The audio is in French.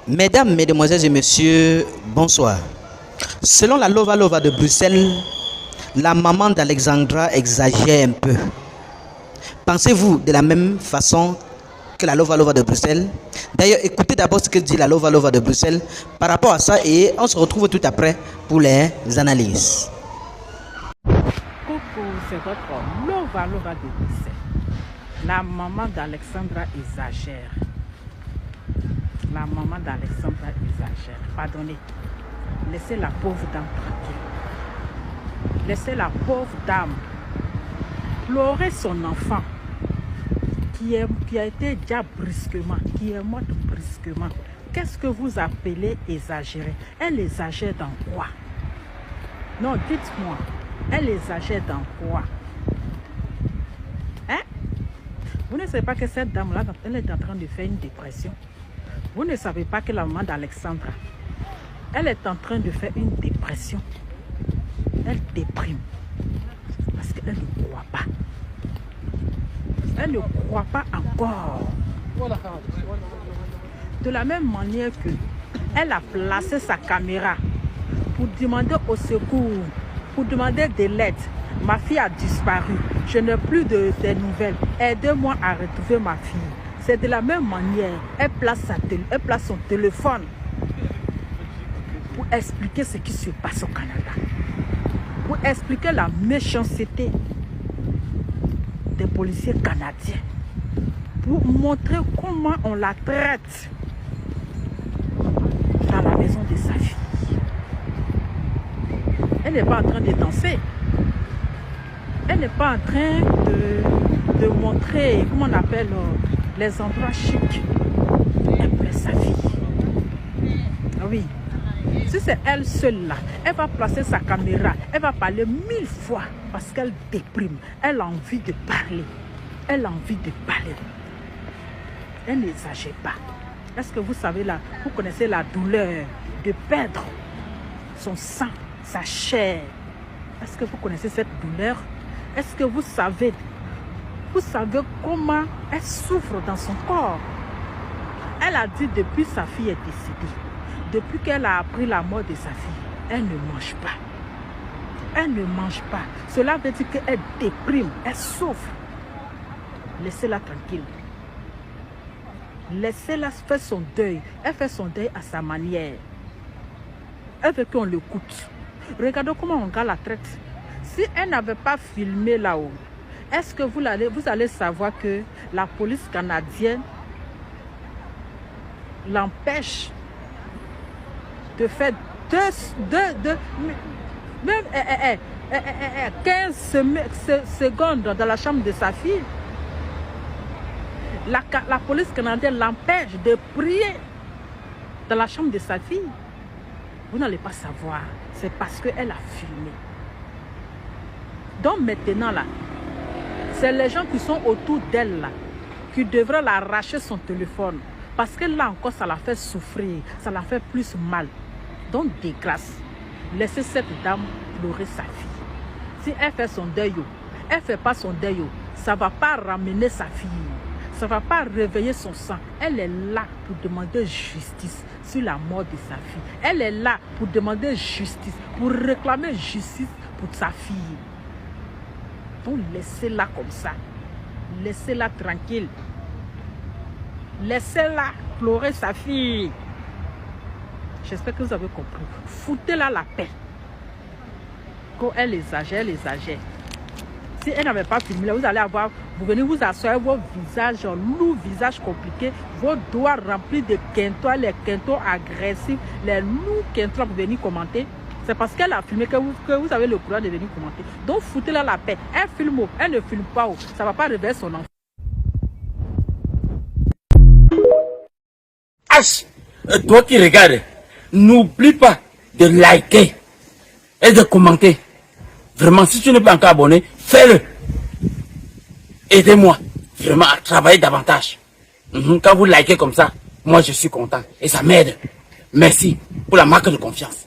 Mesdames, Mesdemoiselles et Messieurs, bonsoir. Selon la Lova Lova de Bruxelles, la maman d'Alexandra exagère un peu. Pensez-vous de la même façon que la Lova Lova de Bruxelles? D'ailleurs, écoutez d'abord ce que dit la Lova Lova de Bruxelles par rapport à ça et on se retrouve tout après pour les analyses. Coucou, c'est votre Lova Lova de Bruxelles. La maman d'Alexandra exagère. La maman d'Alexandra exagère. Pardonnez. Laissez la pauvre dame tranquille. Laissez la pauvre dame pleurer son enfant qui a été déjà brusquement, qui est morte brusquement. Qu'est-ce que vous appelez exagérer? Elle exagère dans quoi? Non, dites-moi. Elle exagère dans quoi? Hein? Vous ne savez pas que cette dame-là, elle est en train de faire une dépression. Vous ne savez pas que la maman d'Alexandra, elle est en train de faire une dépression. Elle déprime. Parce qu'elle ne croit pas. Elle ne croit pas encore. De la même manière que elle a placé sa caméra pour demander au secours, pour demander de l'aide. Ma fille a disparu. Je n'ai plus de nouvelles. Aidez-moi à retrouver ma fille. C'est de la même manière. Elle place son téléphone pour expliquer ce qui se passe au Canada. Pour expliquer la méchanceté des policiers canadiens. Pour montrer comment on la traite dans la maison de sa fille. Elle n'est pas en train de danser. Elle n'est pas en train de montrer, comment on appelle, les endroits chics. Elle plaît sa fille. Ah oui. Si c'est elle seule là, elle va placer sa caméra, elle va parler 1000 fois parce qu'elle déprime. Elle a envie de parler. Elle a envie de parler. Elle n'exagère pas. Est-ce que vous savez là, vous connaissez la douleur de perdre son sang, sa chair? Est-ce que vous connaissez cette douleur? Est-ce que vous savez comment elle souffre dans son corps? Elle a dit depuis sa fille est décédée, depuis qu'elle a appris la mort de sa fille, elle ne mange pas. Elle ne mange pas. Cela veut dire qu'elle déprime, elle souffre. Laissez-la tranquille. Laissez-la faire son deuil. Elle fait son deuil à sa manière. Elle veut qu'on l'écoute. Regardez comment on gars la traite. Si elle n'avait pas filmé là-haut, est-ce que vous allez savoir que la police canadienne l'empêche de faire même 15 secondes dans la chambre de sa fille? La police canadienne l'empêche de prier dans la chambre de sa fille. Vous n'allez pas savoir. C'est parce qu'elle a filmé. Donc maintenant là, c'est les gens qui sont autour d'elle là, qui devraient l'arracher son téléphone. Parce que là encore, ça la fait souffrir, ça la fait plus mal. Donc de grâce, laissez cette dame pleurer sa fille. Si elle fait son deuil, elle ne fait pas son deuil, ça ne va pas ramener sa fille. Ça ne va pas réveiller son sang. Elle est là pour demander justice sur la mort de sa fille. Elle est là pour demander justice, pour réclamer justice pour sa fille. Donc laissez-la comme ça. Laissez-la tranquille. Laissez-la pleurer sa fille. J'espère que vous avez compris. Foutez-la la paix. Quand elle exagère, elle exagère. Si elle n'avait pas filmé, vous allez avoir, vous venez vous asseoir, vos visages lourds, visages compliqués, vos doigts remplis de quintons, les quintons agressifs, les lourds quintons, vous venez commenter. C'est parce qu'elle a filmé que vous avez le courage de venir commenter. Donc foutez-la la paix. Elle filme, elle ne filme pas. Ça ne va pas réveiller son enfant. H, toi qui regardes, n'oublie pas de liker et de commenter. Vraiment, si tu n'es pas encore abonné, fais-le. Aidez-moi vraiment à travailler davantage. Quand vous likez comme ça, moi je suis content et ça m'aide. Merci pour la marque de confiance.